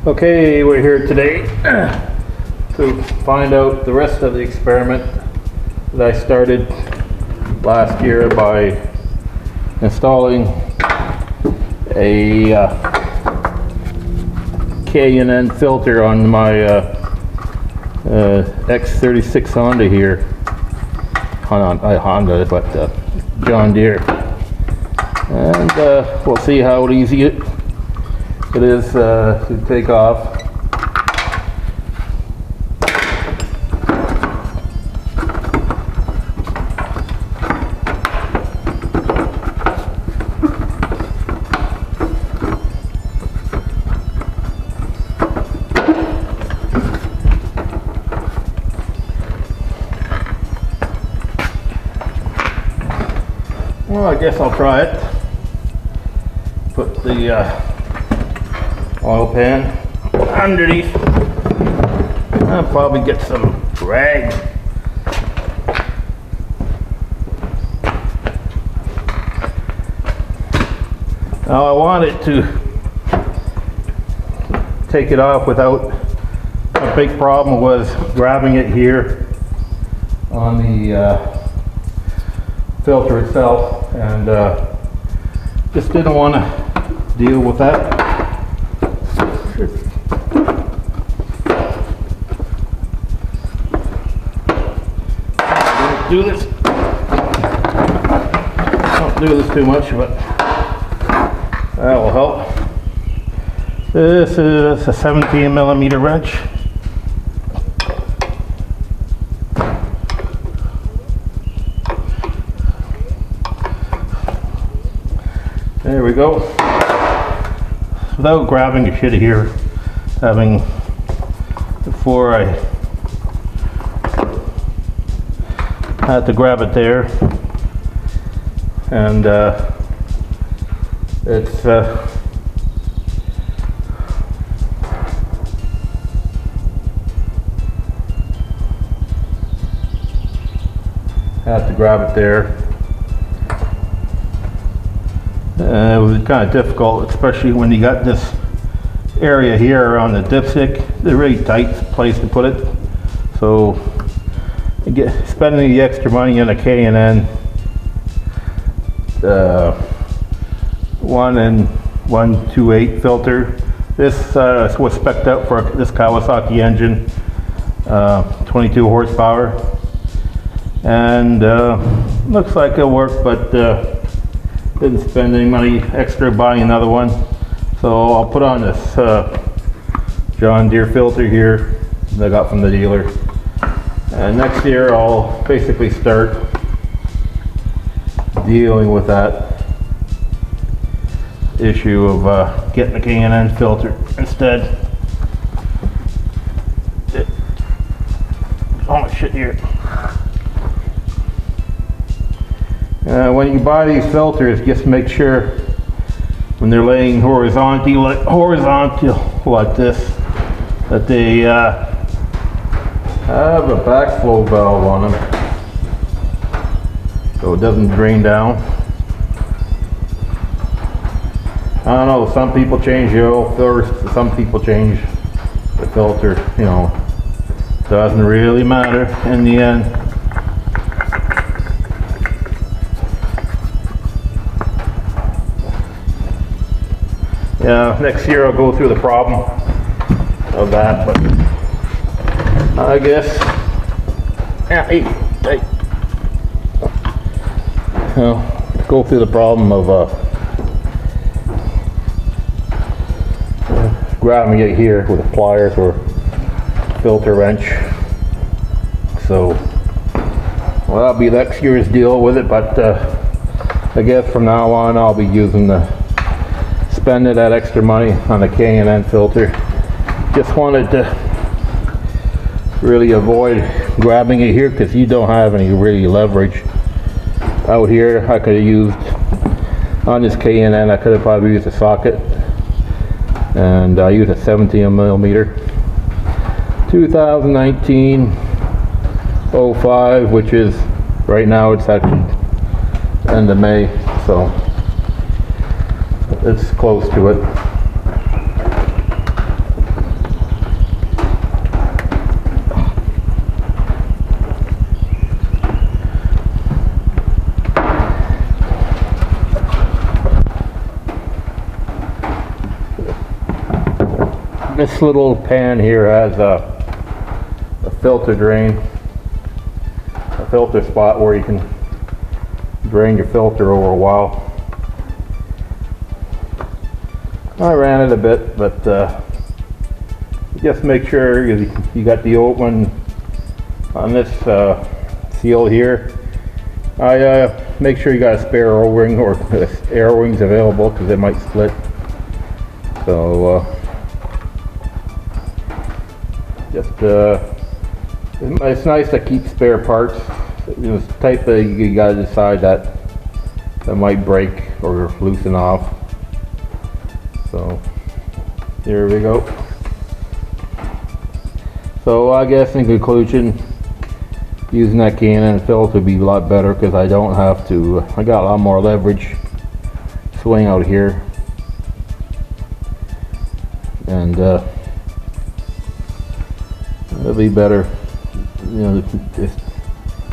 Okay, we're here today to find out the rest of the experiment that I started last year by installing a K&N filter on my X360 Honda here. Honda, but John Deere. And we'll see how easy it is to take off. Well, I guess I'll try it. Put the oil pan underneath. I'll probably get some rag. Now I wanted to take it off without, a big problem was grabbing it here on the filter itself, and just didn't want to deal with that. Don't do this too much, but that will help. This is a 17mm wrench. There we go. Without grabbing the shit here, before I had to grab it there, and it's had to grab it there. It was kind of difficult, especially when you got this area here around the dipstick. It's a really tight place to put it. So spending the extra money on a K&N 1.128 filter. This was spec'd out for this Kawasaki engine, 22 horsepower, and looks like it'll work, but didn't spend any money extra buying another one. So I'll put on this John Deere filter here that I got from the dealer. And next year I'll basically start dealing with that issue of getting a K&N filter instead. Oh my shit here. When you buy these filters, just make sure when they're laying horizontal like this, that they have a backflow valve on them so it doesn't drain down. I don't know, some people change the oil first, some people change the filter, you know. Doesn't really matter in the end. Yeah, next year I'll go through the problem of that, but I guess, go through the problem of grabbing it here with the pliers or filter wrench. So, well, that'll be next year's deal with it, but I guess from now on I'll be spending that extra money on the K&N filter. Just wanted to really avoid grabbing it here because you don't have any really leverage out here. I could have used on this K&N, I could have probably used a socket, and I used a 17mm 2019-05, which is right now, it's actually end of May, so it's close to it. This little pan here has a filter drain, a filter spot where you can drain your filter over a while. I ran it a bit, but just make sure you got the open on this seal here. I make sure you got a spare O-ring or air rings available because it might split. So it's nice to keep spare parts. It's the type that you gotta decide that might break or loosen off. So there we go. So I guess in conclusion, using that K&N filter would be a lot better because I don't have to, I got a lot more leverage swing out here. And it'll be better, you know,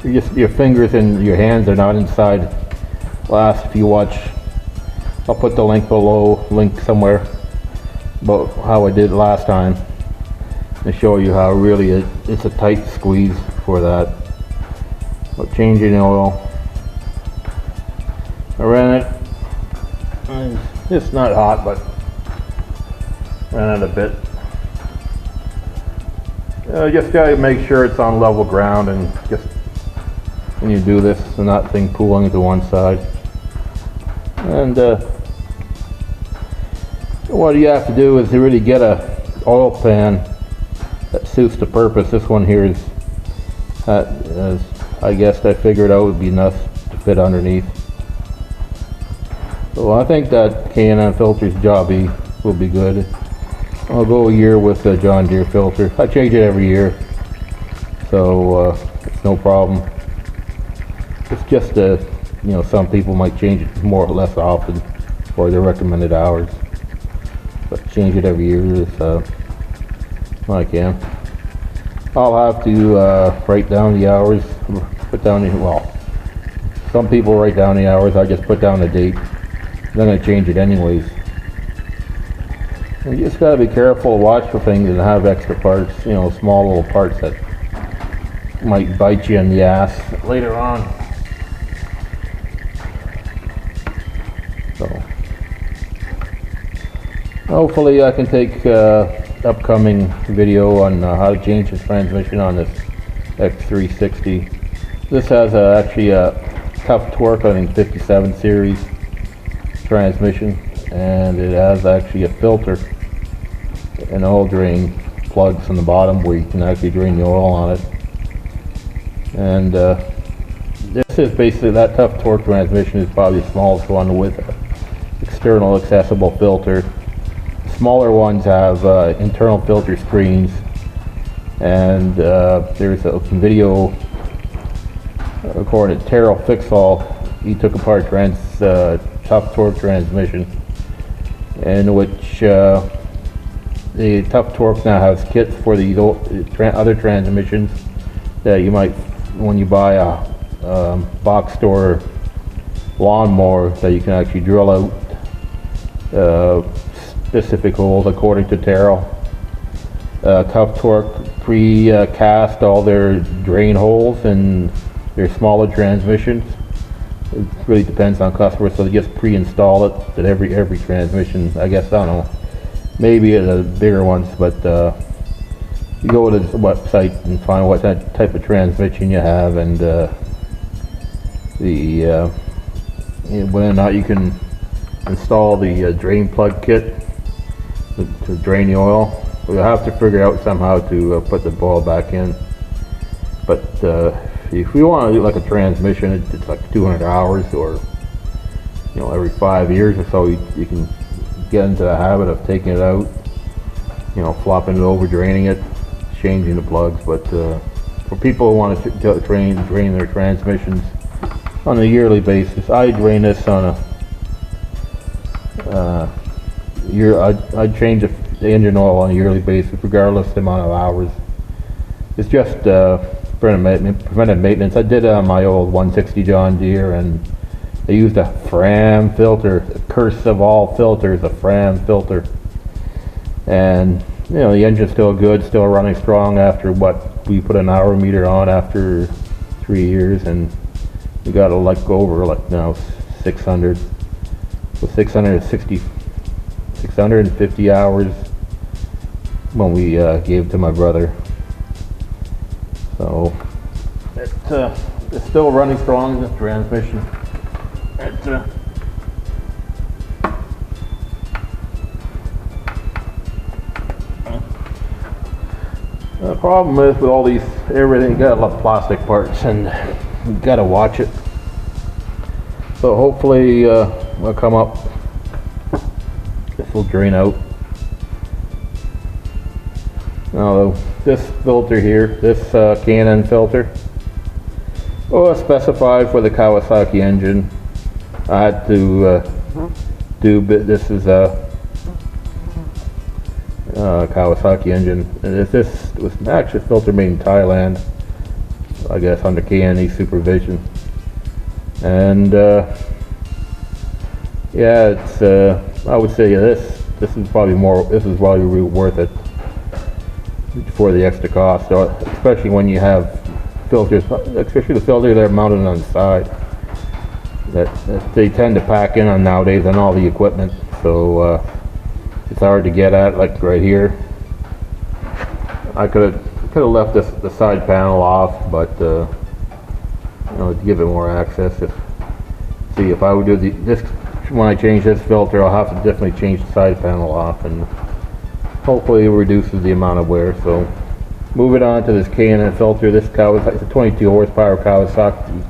just your fingers and your hands are not inside. Last, if you watch, I'll put the link below, link somewhere about how I did last time to show you how really it's a tight squeeze for that. But changing the oil, I ran it, it's not hot, but ran it a bit. Just gotta make sure it's on level ground, and just when you do this, so not thing pulling to one side. And what you have to do is to really get a oil pan that suits the purpose. This one here is, I guess I figured out would be enough to fit underneath. So I think that K&N Filter's jobby will be good. I'll go a year with the John Deere filter. I change it every year, so it's no problem. It's just you know, some people might change it more or less often for their recommended hours, but change it every year is I can. I'll have to write down the hours, put down the, well, some people write down the hours, I just put down the date, then I change it anyways. You just gotta be careful, watch for things and have extra parts, you know, small little parts that might bite you in the ass later on. So, hopefully I can take upcoming video on how to change the transmission on this X360. This has actually a Tough Torque, I think 57 series transmission, and it has actually a filter, an oil drain plugs on the bottom where you can actually drain the oil on it. And this is basically, that Tough Torque transmission is probably the smallest one with external accessible filter. Smaller ones have internal filter screens, and there's a video according to Terrell Fixall. He took apart Tough Torque transmission, in which the Tough Torque now has kits for these other transmissions that you might, when you buy a box store lawnmower, that you can actually drill out specific holes according to Terrell. Tough Torque pre-cast all their drain holes in their smaller transmissions. It really depends on customers, so they just pre-install it at every transmission. I guess, I don't know, maybe the bigger ones, but you go to the website and find what type of transmission you have, and whether or not you can install the drain plug kit to drain the oil. We'll have to figure out somehow to put the ball back in. But if we want to do like a transmission, it's like 200 hours, or you know, every 5 years or so, you can get into the habit of taking it out, you know, flopping it over, draining it, changing the plugs. But for people who want to drain their transmissions on a yearly basis, I drain this on a I change the engine oil on a yearly basis, regardless of the amount of hours. It's just preventive maintenance. I did it on my old 160 John Deere, and they used a Fram filter, the curse of all filters, a Fram filter. And you know, the engine's still good, still running strong after what we put an hour meter on after 3 years, and we got to like go over like now 600 with 650 hours when we gave it to my brother. So it's still running strong, this transmission. The problem is with all these, everything, you got a lot of plastic parts, and you gotta watch it. So hopefully will come up. This will drain out. Now this filter here, this K&N filter, well, it's specified for the Kawasaki engine. I had to do, but this is a Kawasaki engine, and this was actually a filter made in Thailand, I guess under K&E supervision. And yeah, it's I would say this is probably worth it for the extra cost, so especially when you have filters, especially the filters that are mounted on the side that they tend to pack in on nowadays on all the equipment. So it's hard to get at, like right here. I could have left the side panel off, but you know, to give it more access. See, if I would do this when I change this filter, I'll have to definitely change the side panel off, and hopefully it reduces the amount of wear. So moving on to this K&N filter. This Kawasaki, it's a 22 horsepower Kawasaki.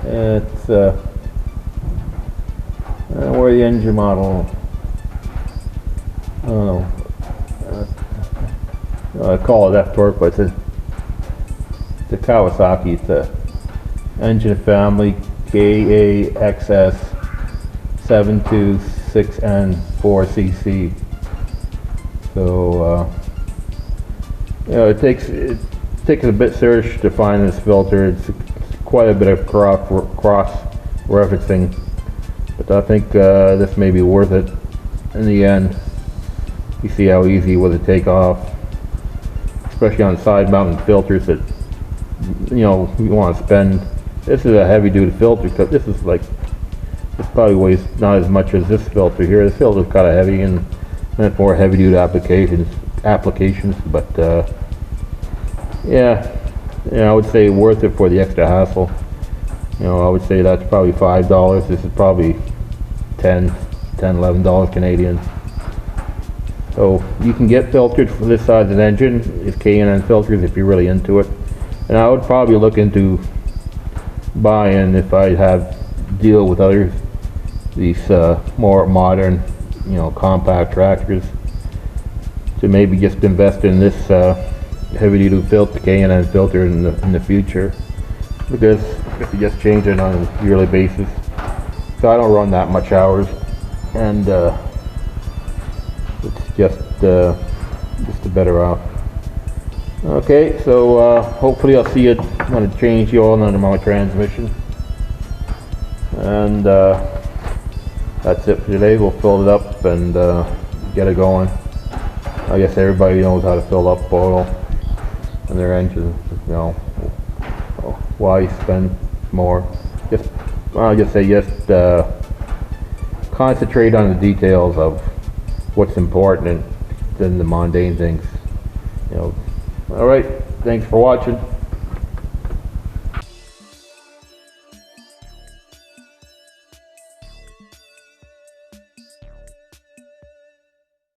It's where the engine model? I don't know. I call it F-Torque, but it's a Kawasaki. It's a engine family KAXS 726N4cc. So you know, it takes a bit search to find this filter. It's quite a bit of cross referencing, but I think this may be worth it in the end. You see how easy it was to take off, especially on side mounted filters that, you know, you want to spend. This is a heavy duty filter, because this probably weighs not as much as this filter here. This filter is kind of heavy and meant for heavy duty applications, but yeah, I would say worth it for the extra hassle. You know, I would say that's probably $5. This is probably $11 Canadian. So you can get filtered for this size of the engine. It's K&N filters if you're really into it. And I would probably look into buying, if I have deal with others, these more modern, you know, compact tractors, to maybe just invest in this heavy duty filter, K&N filter in the future, because if you just change it on a yearly basis. So I don't run that much hours, and it's just a better off. Okay, so hopefully I'll see it when I change the oil under my transmission. And that's it for today. We'll fill it up and get it going. I guess everybody knows how to fill up oil in their engines. You know, why spend more? I'll just say concentrate on the details of what's important than the mundane things. You know. All right. Thanks for watching.